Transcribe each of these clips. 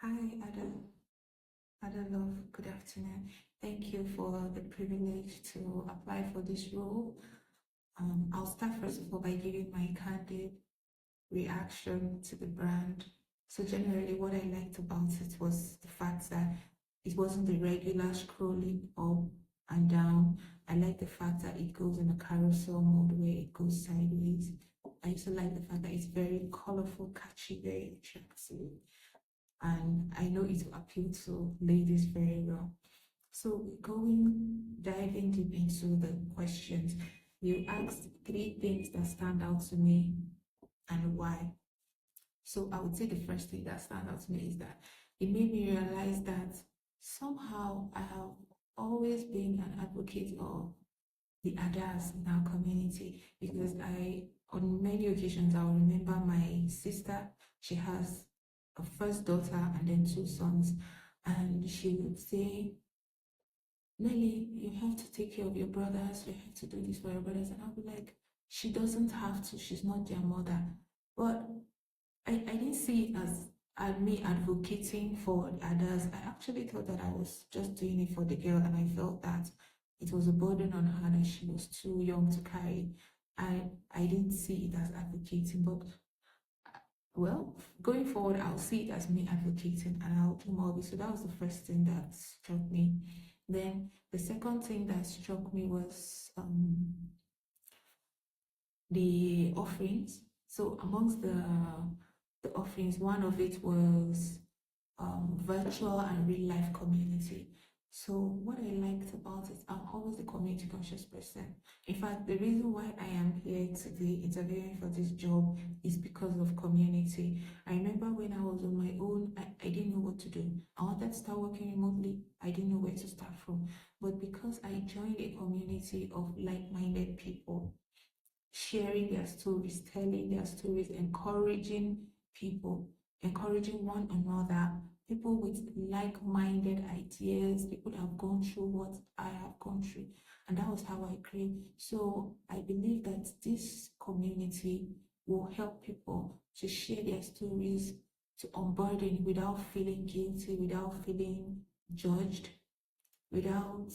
Hi, Ada Love. Good afternoon. Thank you for the privilege to apply for this role. I'll start first of all by giving my candid reaction to the brand. So generally, what I liked about it was the fact that it wasn't the regular scrolling up and down. I like the fact that it goes in a carousel mode where it goes sideways. I also like the fact that it's very colorful, catchy, very attractive, and I know it will appeal to ladies very well. So diving deep into the questions, you asked three things that stand out to me and why. So I would say the first thing that stands out to me is that it made me realize that somehow I have always been an advocate of the others in our community, because on many occasions, I will remember my sister. She has a first daughter and then two sons, and she would say, Nelly, you have to take care of your brothers, you have to do this for your brothers. And I'll be like, she doesn't have to, she's not their mother. But I didn't see it as me advocating for the others. I actually thought that I was just doing it for the girl, and I felt that it was a burden on her that she was too young to carry. I didn't see it as advocating, but well, going forward, I'll see it as me advocating, and I'll do more of it. So that was the first thing that struck me. Then the second thing that struck me was the offerings. So amongst the offerings, one of it was virtual and real life community. So what I liked about it, I'm always a community conscious person. In fact, the reason why I am here today interviewing for this job is because of community. I remember when I was on my own, I didn't know what to do. I wanted to start working remotely. I didn't know where to start from. But because I joined a community of like-minded people, sharing their stories, telling their stories, encouraging people, encouraging one another, people with like minded ideas, people that have gone through what I have gone through. And that was how I grew. So I believe that this community will help people to share their stories, to unburden without feeling guilty, without feeling judged, without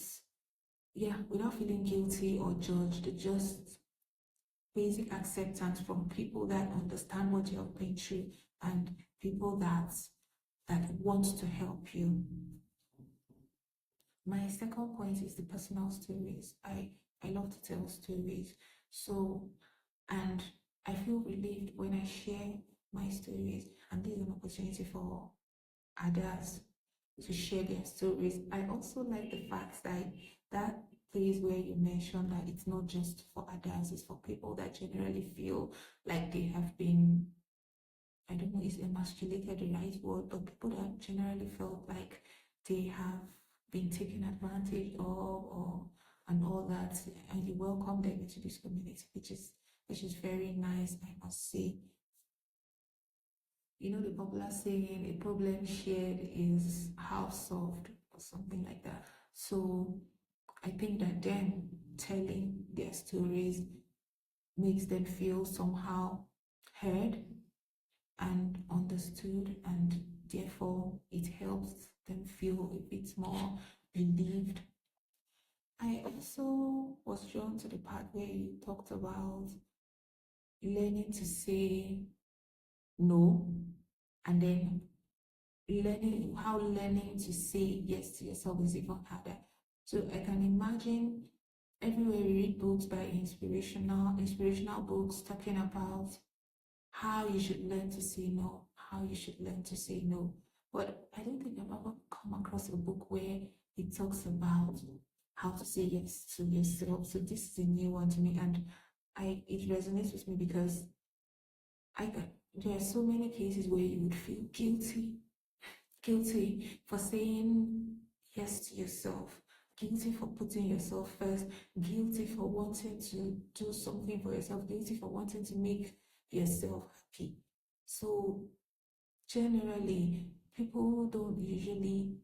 without feeling guilty or judged, just basic acceptance from people that understand what you're going through, and people that want to help you. My second point is the personal stories. I love to tell stories. So, and I feel relieved when I share my stories, and this is an opportunity for others to share their stories. I also like the fact that that place where you mentioned that it's not just for others, it's for people that generally feel like they have been, I don't know, is emasculated the right word, but people that generally felt like they have been taken advantage of, or and all that, and you welcome them into this community, which is very nice, I must say. You know the popular saying, a problem shared is half solved, or something like that. So I think that them telling their stories makes them feel somehow heard and understood, and therefore it helps them feel a bit more relieved. I also was drawn to the part where you talked about learning to say no, and then learning to say yes to yourself is even harder. So I can imagine everywhere we read books by inspirational books talking about how you should learn to say no, how you should learn to say no. But I don't think I've ever come across a book where it talks about how to say yes to yourself. So this is a new one to me, and it resonates with me because there are so many cases where you would feel guilty for saying yes to yourself, guilty for putting yourself first, guilty for wanting to do something for yourself, guilty for wanting to make yourself happy. So, generally, people don't usually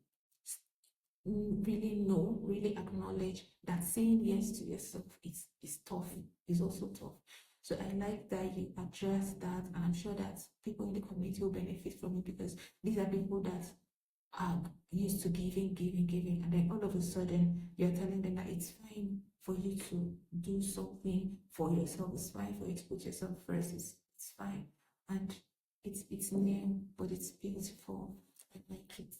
really really acknowledge that saying yes to yourself is tough, is also tough. So I like that you address that, and I'm sure that people in the community will benefit from it because these are people that are used to giving, giving, giving, and then all of a sudden you're telling them that it's fine for you to do something for yourself. It's fine for you to put yourself first. It's fine, and it's new, but it's beautiful. I like it.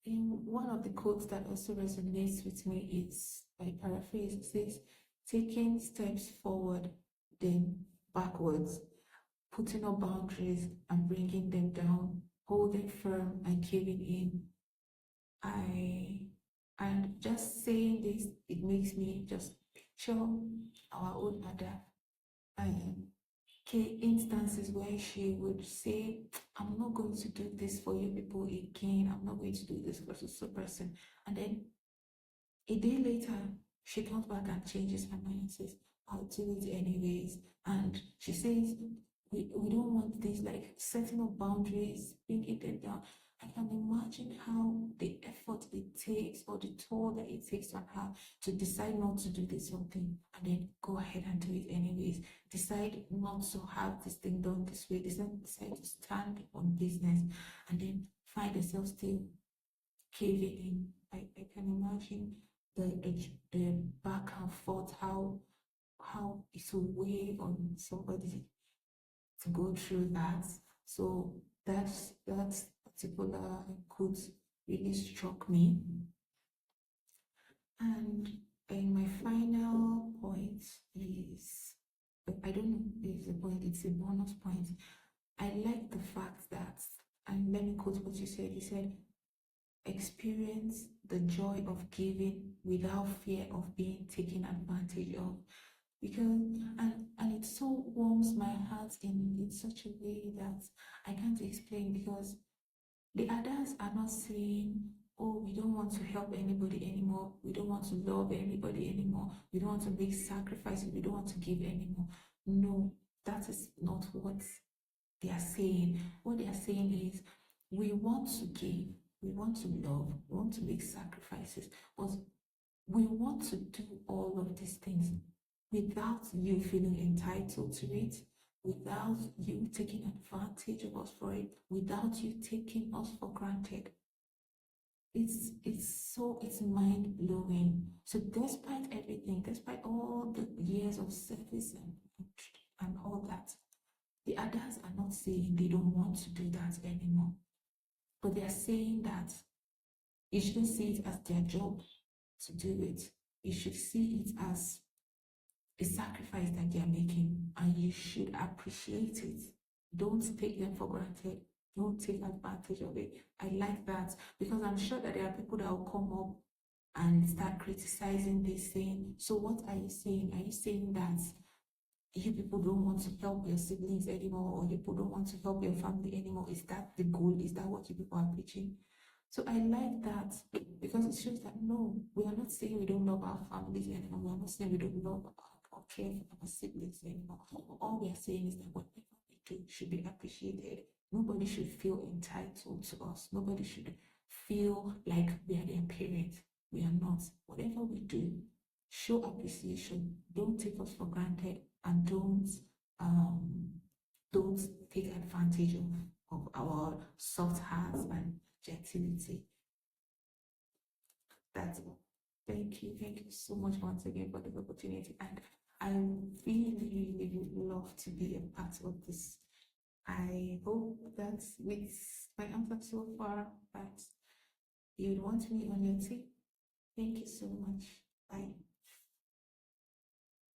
And one of the quotes that also resonates with me is, I paraphrase, it says, taking steps forward, then backwards, putting up boundaries and bringing them down, holding firm and giving in. I and just saying this, it makes me just picture our own mother. And instances where she would say, I'm not going to do this for you people again. I'm not going to do this for so person. And then a day later, she comes back and changes her mind and says, I'll do it anyways. And she says, we don't want this, like setting up boundaries, bringing them down. I can imagine how the effort it takes or the toll that it takes on her to decide not to do this something and then go ahead and do it anyways. Decide not to have this thing done this way. Decide to stand on business and then find herself still caving in. I can imagine the back and forth, how it will weigh on somebody to go through that. So that particular quote really struck me. And my final point is, I don't know if it's a point, it's a bonus point. I like the fact that, and let me quote what you said. You said, experience the joy of giving without fear of being taken advantage of. Because and it so warms my heart in such a way that I can't explain, because the others are not saying, oh, we don't want to help anybody anymore, we don't want to love anybody anymore, we don't want to make sacrifices, we don't want to give anymore. No, that is not what they are saying. What they are saying is, we want to give, we want to love, we want to make sacrifices, but we want to do all of these things without you feeling entitled to it, without you taking advantage of us for it, without you taking us for granted. It's mind blowing. So despite everything, despite all the years of service and all that, the others are not saying they don't want to do that anymore, but they are saying that you shouldn't see it as their job to do it. You should see it as a sacrifice that they are making, and you should appreciate it. Don't take them for granted. Don't take advantage of it. I like that, because I'm sure that there are people that will come up and start criticizing this, saying, so what are you saying? Are you saying that you people don't want to help your siblings anymore, or you people don't want to help your family anymore? Is that the goal? Is that what you people are preaching? So I like that, because it shows that no, we are not saying we don't love our families anymore. We are not saying we don't love or care for our siblings anymore. All we are saying is that whatever we do should be appreciated. Nobody should feel entitled to us. Nobody should feel like we are their parents. We are not. Whatever we do, show appreciation. Don't take us for granted, and um don't take advantage of our soft hearts and gentility. That's all. Thank you so much once again for the opportunity. And I really would love to be a part of this. I hope that with my answer so far that you'd want me on your team. Thank you so much.